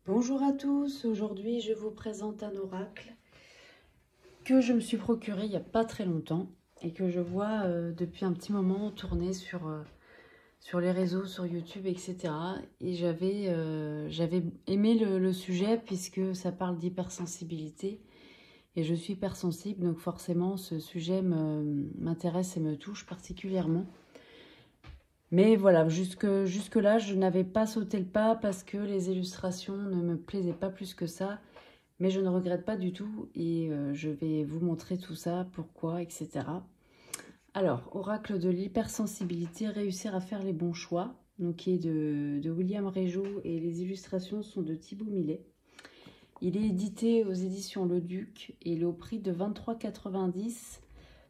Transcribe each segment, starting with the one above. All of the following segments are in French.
Bonjour à tous, aujourd'hui je vous présente un oracle que je me suis procuré il n'y a pas très longtemps et que je vois depuis un petit moment tourner sur les réseaux, sur YouTube, etc. Et j'avais aimé le sujet puisque ça parle d'hypersensibilité et je suis hypersensible, donc forcément ce sujet m'intéresse et me touche particulièrement. Mais voilà, jusque-là, je n'avais pas sauté le pas parce que les illustrations ne me plaisaient pas plus que ça. Mais je ne regrette pas du tout et je vais vous montrer tout ça, pourquoi, etc. Alors, oracle de l'hypersensibilité, réussir à faire les bons choix, donc qui est de William Régeau et les illustrations sont de Thibaut Millet. Il est édité aux éditions Le Duc et il est au prix de 23,90 €.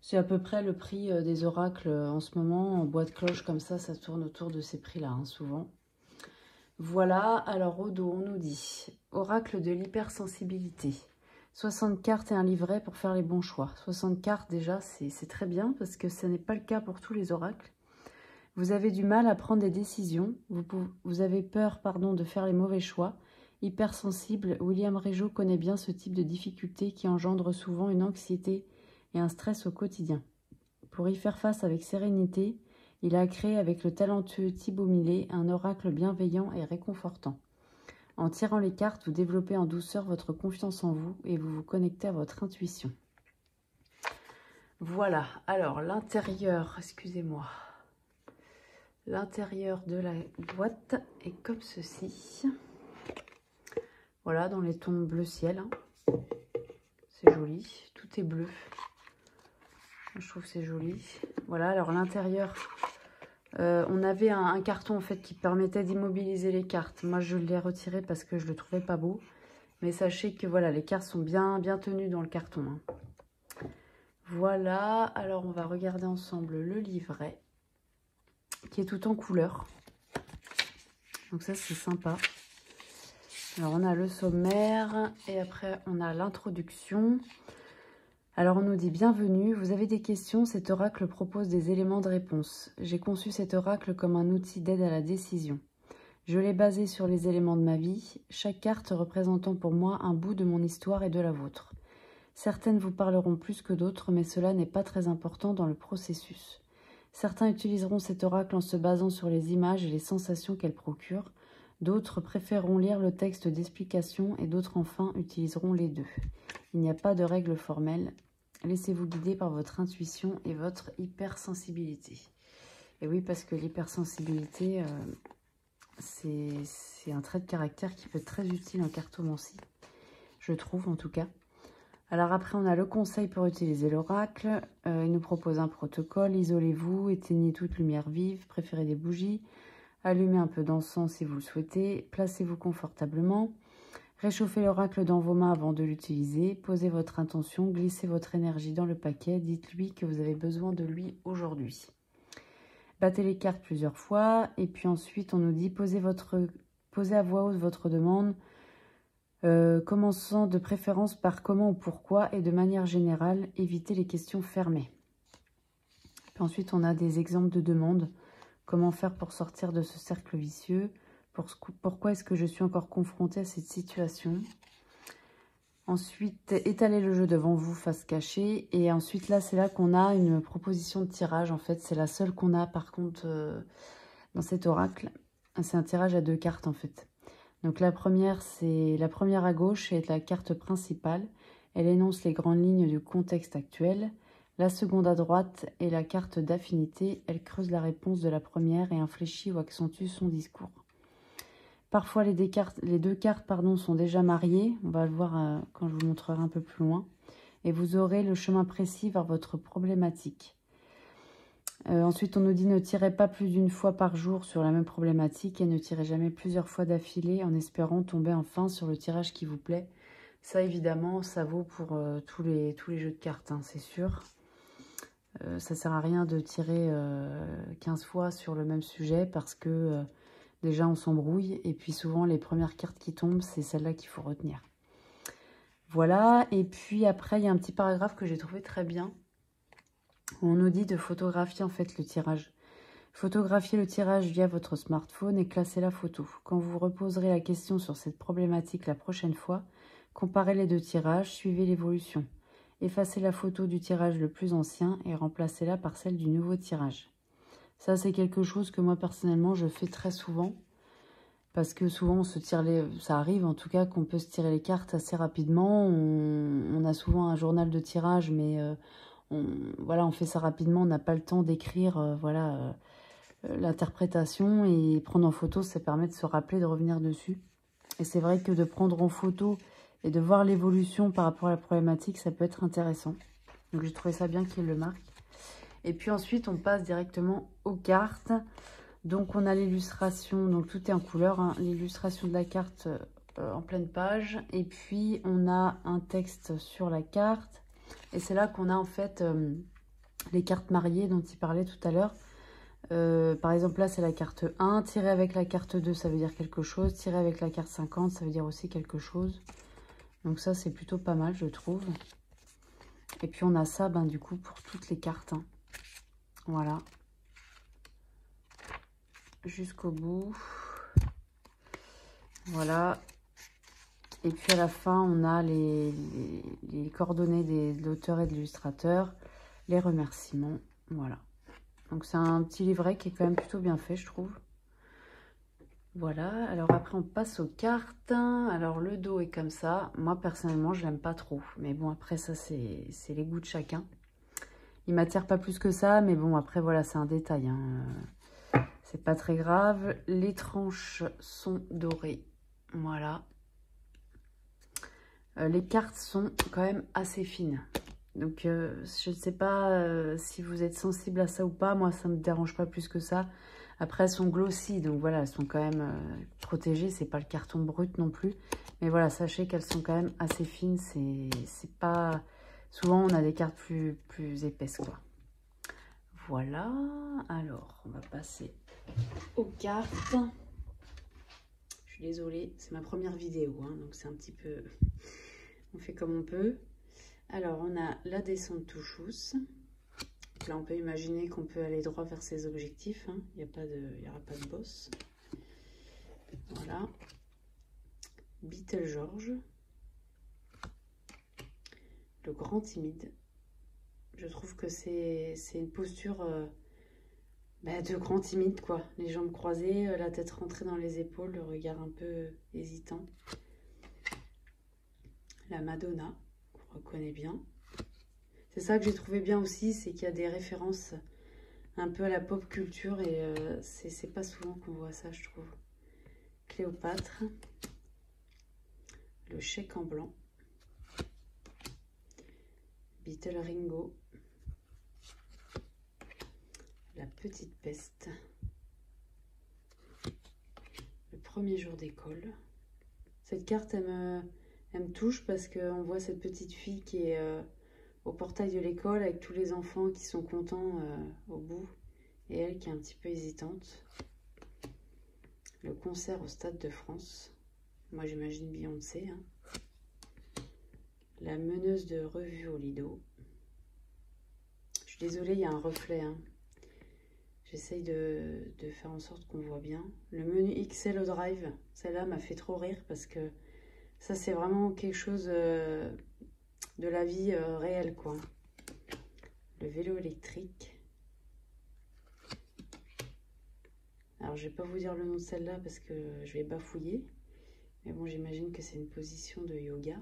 C'est à peu près le prix des oracles en ce moment, en bois de cloche comme ça tourne autour de ces prix-là, hein, souvent. Voilà, alors au dos, on nous dit oracle de l'hypersensibilité. 60 cartes et un livret pour faire les bons choix. 60 cartes, déjà, c'est très bien parce que ce n'est pas le cas pour tous les oracles. Vous avez du mal à prendre des décisions. Vous avez peur, de faire les mauvais choix. Hypersensible, William Régeau connaît bien ce type de difficulté qui engendre souvent une anxiété et un stress au quotidien. Pour y faire face avec sérénité, il a créé avec le talentueux Thibaut Millet un oracle bienveillant et réconfortant. En tirant les cartes, vous développez en douceur votre confiance en vous et vous vous connectez à votre intuition. Voilà, alors l'intérieur, excusez-moi. L'intérieur de la boîte est comme ceci. Voilà, dans les tons bleu ciel. Hein. C'est joli, tout est bleu. Je trouve que c'est joli. Voilà, alors l'intérieur, on avait un carton en fait qui permettait d'immobiliser les cartes. Moi, je l'ai retiré parce que je le trouvais pas beau. Mais sachez que voilà, les cartes sont bien tenues dans le carton. Hein. Voilà, alors on va regarder ensemble le livret qui est tout en couleur. Donc ça, c'est sympa. Alors on a le sommaire et après on a l'introduction. Alors on nous dit bienvenue, vous avez des questions, cet oracle propose des éléments de réponse. J'ai conçu cet oracle comme un outil d'aide à la décision. Je l'ai basé sur les éléments de ma vie, chaque carte représentant pour moi un bout de mon histoire et de la vôtre. Certaines vous parleront plus que d'autres, mais cela n'est pas très important dans le processus. Certains utiliseront cet oracle en se basant sur les images et les sensations qu'elle procure. D'autres préféreront lire le texte d'explication et d'autres enfin utiliseront les deux. Il n'y a pas de règle formelle. Laissez-vous guider par votre intuition et votre hypersensibilité. Et oui, parce que l'hypersensibilité, c'est un trait de caractère qui peut être très utile en cartomancie, je trouve en tout cas. Alors après, on a le conseil pour utiliser l'oracle. Il nous propose un protocole. Isolez-vous, éteignez toute lumière vive, préférez des bougies. Allumez un peu d'encens si vous le souhaitez. Placez-vous confortablement. Réchauffez l'oracle dans vos mains avant de l'utiliser. Posez votre intention, glissez votre énergie dans le paquet. Dites-lui que vous avez besoin de lui aujourd'hui. Battez les cartes plusieurs fois. Et puis ensuite, on nous dit posez à voix haute votre demande. Commençant de préférence par comment ou pourquoi et de manière générale, évitez les questions fermées. Puis ensuite, on a des exemples de demandes. Comment faire pour sortir de ce cercle vicieux? Pourquoi est-ce que je suis encore confrontée à cette situation? Ensuite, étalez le jeu devant vous, face cachée. Et ensuite, là, c'est là qu'on a une proposition de tirage. En fait, c'est la seule qu'on a, par contre, dans cet oracle. C'est un tirage à 2 cartes, en fait. Donc la première, c'est la première à gauche, est la carte principale. Elle énonce les grandes lignes du contexte actuel. La seconde à droite est la carte d'affinité. Elle creuse la réponse de la première et infléchit ou accentue son discours. Parfois, les deux cartes sont déjà mariées. On va le voir quand je vous montrerai un peu plus loin. Et vous aurez le chemin précis vers votre problématique. Ensuite, on nous dit ne tirez pas plus d'une fois par jour sur la même problématique et ne tirez jamais plusieurs fois d'affilée en espérant tomber enfin sur le tirage qui vous plaît. Ça, évidemment, ça vaut pour tous les jeux de cartes, hein, c'est sûr. Ça ne sert à rien de tirer 15 fois sur le même sujet parce que déjà, on s'embrouille. Et puis, souvent, les premières cartes qui tombent, c'est celle-là qu'il faut retenir. Voilà. Et puis, après, il y a un petit paragraphe que j'ai trouvé très bien. On nous dit de photographier en fait le tirage. Photographiez le tirage via votre smartphone et classez la photo. Quand vous reposerez la question sur cette problématique la prochaine fois, comparez les deux tirages, suivez l'évolution. Effacez la photo du tirage le plus ancien et remplacez-la par celle du nouveau tirage. Ça, c'est quelque chose que moi, personnellement, je fais très souvent. Parce que souvent, on se tire ça arrive en tout cas qu'on peut se tirer les cartes assez rapidement. On a souvent un journal de tirage, mais voilà, on fait ça rapidement. On n'a pas le temps d'écrire l'interprétation. Et prendre en photo, ça permet de se rappeler, de revenir dessus. Et c'est vrai que de prendre en photo et de voir l'évolution par rapport à la problématique, ça peut être intéressant. Donc j'ai trouvé ça bien qu'il le marque. Et puis ensuite, on passe directement aux cartes. Donc on a l'illustration, donc tout est en couleur, hein, l'illustration de la carte en pleine page. Et puis on a un texte sur la carte. Et c'est là qu'on a en fait les cartes mariées dont il parlait tout à l'heure. Par exemple là c'est la carte 1, tirer avec la carte 2 ça veut dire quelque chose, tirer avec la carte 50 ça veut dire aussi quelque chose. Donc ça c'est plutôt pas mal je trouve. Et puis on a ça du coup pour toutes les cartes. Hein. Voilà. Jusqu'au bout. Voilà. Et puis à la fin, on a les coordonnées de l'auteur et de l'illustrateur, les remerciements. Voilà. Donc c'est un petit livret qui est quand même plutôt bien fait, je trouve. Voilà. Alors après, on passe aux cartes. Alors le dos est comme ça. Moi, personnellement, je l'aime pas trop. Mais bon, après, ça, c'est les goûts de chacun. Il m'attire pas plus que ça. Mais bon, après, voilà, c'est un détail. Hein. C'est pas très grave. Les tranches sont dorées. Voilà. Les cartes sont quand même assez fines. Donc, je ne sais pas si vous êtes sensible à ça ou pas. Moi, ça ne me dérange pas plus que ça. Après, elles sont glossy. Donc, voilà, elles sont quand même protégées. C'est pas le carton brut non plus. Mais voilà, sachez qu'elles sont quand même assez fines. C'est pas... Souvent, on a des cartes plus épaisses, quoi. Voilà. Alors, on va passer aux cartes. Je suis désolée, c'est ma première vidéo, hein, donc c'est un petit peu... On fait comme on peut. Alors, on a la descente touchous. Là, on peut imaginer qu'on peut aller droit vers ses objectifs. Hein. Il n'y aura pas de boss. Voilà. Beetlegeorge. Le grand timide. Je trouve que c'est une posture de grand timide, quoi. Les jambes croisées, la tête rentrée dans les épaules, le regard un peu hésitant. La Madonna, qu'on reconnaît bien. C'est ça que j'ai trouvé bien aussi, c'est qu'il y a des références un peu à la pop culture et c'est pas souvent qu'on voit ça, je trouve. Cléopâtre. Le chèque en blanc. Beetle Ringo. La petite peste. Le premier jour d'école. Cette carte, elle me touche parce qu'on voit cette petite fille qui est au portail de l'école avec tous les enfants qui sont contents au bout. Et elle qui est un petit peu hésitante. Le concert au Stade de France. Moi, j'imagine Beyoncé. Hein. La meneuse de revue au Lido. Je suis désolée, il y a un reflet. Hein. J'essaye de faire en sorte qu'on voit bien. Le menu XL au drive, celle-là m'a fait trop rire parce que ça, c'est vraiment quelque chose de la vie réelle, quoi. Le vélo électrique. Alors, je vais pas vous dire le nom de celle-là parce que je vais bafouiller. Mais bon, j'imagine que c'est une position de yoga.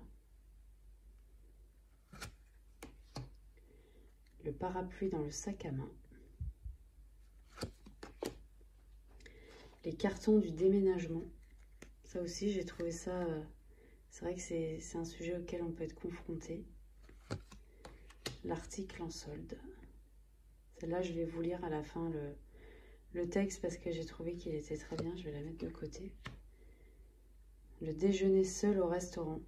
Le parapluie dans le sac à main. Les cartons du déménagement. Ça aussi, j'ai trouvé ça... c'est vrai que c'est un sujet auquel on peut être confronté. L'article en solde. Celle-là, je vais vous lire à la fin le texte parce que j'ai trouvé qu'il était très bien. Je vais la mettre de côté. Le déjeuner seul au restaurant.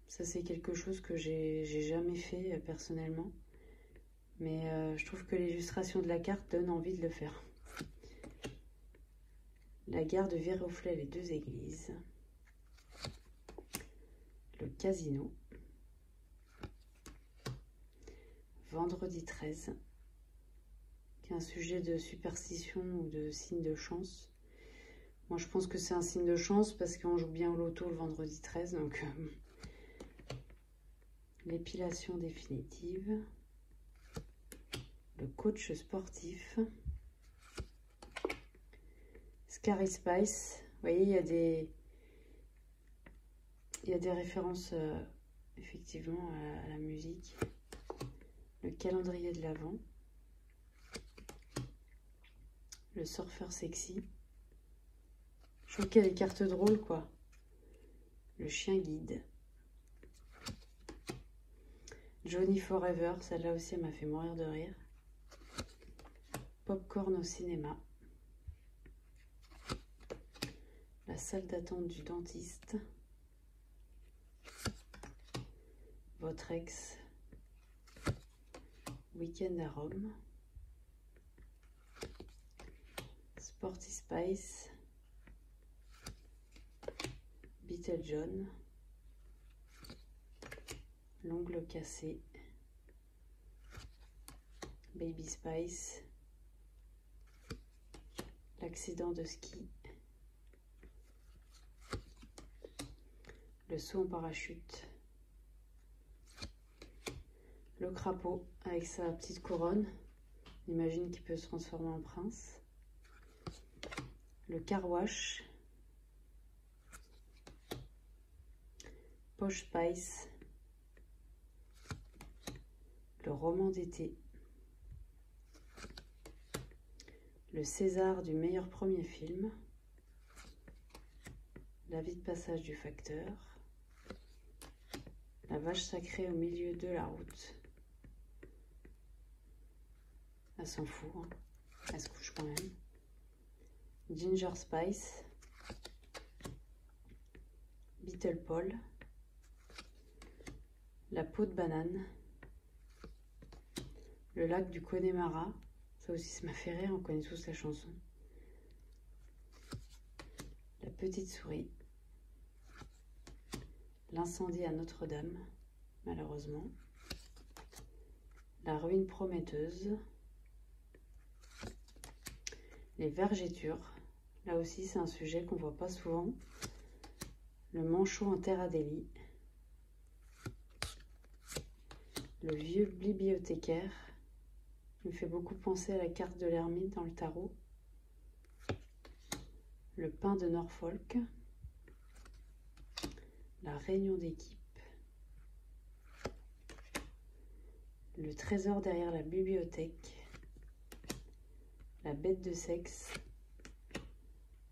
Ça, c'est quelque chose que j'ai jamais fait personnellement. Mais je trouve que l'illustration de la carte donne envie de le faire. La gare de Viroflay, les deux églises. Le casino. Vendredi 13. qui est un sujet de superstition ou de signe de chance. Moi, je pense que c'est un signe de chance parce qu'on joue bien au loto le vendredi 13. Donc, l'épilation définitive. Le coach sportif. Scary Spice. Vous voyez, il y a des références effectivement à la musique. Le calendrier de l'Avent. Le surfeur sexy. Je trouve qu'il y a des cartes drôles, quoi. Le chien guide. Johnny Forever, celle-là aussi, elle m'a fait mourir de rire. Popcorn au cinéma. La salle d'attente du dentiste. Votre ex. Week-end à Rome. Sporty Spice. Beetle John. L'ongle cassé. Baby Spice. L'accident de ski. Le saut en parachute. Le crapaud avec sa petite couronne. On imagine qu'il peut se transformer en prince. Le car wash. Poche Spice. Le roman d'été. Le César du meilleur premier film. L'avis de passage du facteur. La vache sacrée au milieu de la route. Elle s'en fout, hein. Elle se couche quand même. Ginger Spice. Beetle Paul. La peau de banane. Le lac du Connemara. Ça aussi, ça m'a fait rire, on connaît tous la chanson. La petite souris. L'incendie à Notre-Dame, malheureusement. La ruine prometteuse. Les vergetures. Là aussi, c'est un sujet qu'on ne voit pas souvent. Le manchot en terre Adélie. Le vieux bibliothécaire. Il me fait beaucoup penser à la carte de l'ermite dans le tarot. Le pain de Norfolk. La réunion d'équipe. Le trésor derrière la bibliothèque. La bête de sexe.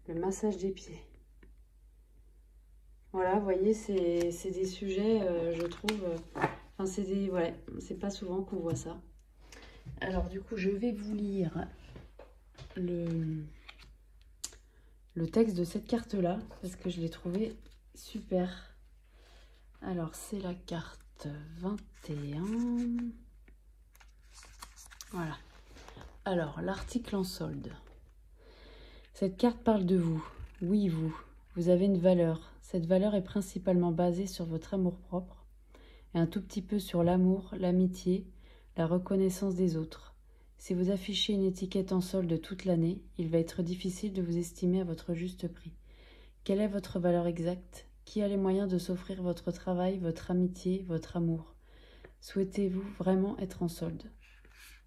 Le massage des pieds. Voilà, vous voyez, c'est des sujets, je trouve... Enfin, c'est des... Ouais, c'est pas souvent qu'on voit ça. Alors, du coup, je vais vous lire le texte de cette carte-là, parce que je l'ai trouvé super. Alors, c'est la carte 21. Voilà. Alors, l'article en solde. Cette carte parle de vous. Oui, vous. Vous avez une valeur. Cette valeur est principalement basée sur votre amour-propre et un tout petit peu sur l'amour, l'amitié, la reconnaissance des autres. Si vous affichez une étiquette en solde toute l'année, il va être difficile de vous estimer à votre juste prix. Quelle est votre valeur exacte? Qui a les moyens de s'offrir votre travail, votre amitié, votre amour? Souhaitez-vous vraiment être en solde?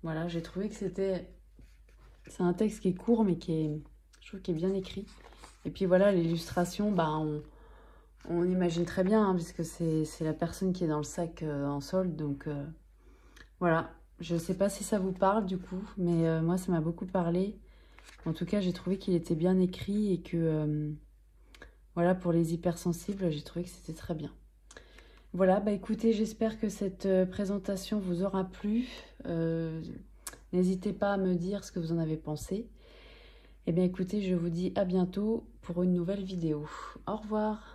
Voilà, j'ai trouvé que c'est un texte qui est court, mais je trouve qu'il est bien écrit. Et puis voilà, l'illustration, bah, on imagine très bien, hein, puisque c'est la personne qui est dans le sac en solde. Donc voilà, je ne sais pas si ça vous parle du coup, mais moi ça m'a beaucoup parlé. En tout cas, j'ai trouvé qu'il était bien écrit et que, voilà, pour les hypersensibles, j'ai trouvé que c'était très bien. Voilà, bah écoutez, j'espère que cette présentation vous aura plu. N'hésitez pas à me dire ce que vous en avez pensé. Eh bien écoutez, je vous dis à bientôt pour une nouvelle vidéo. Au revoir.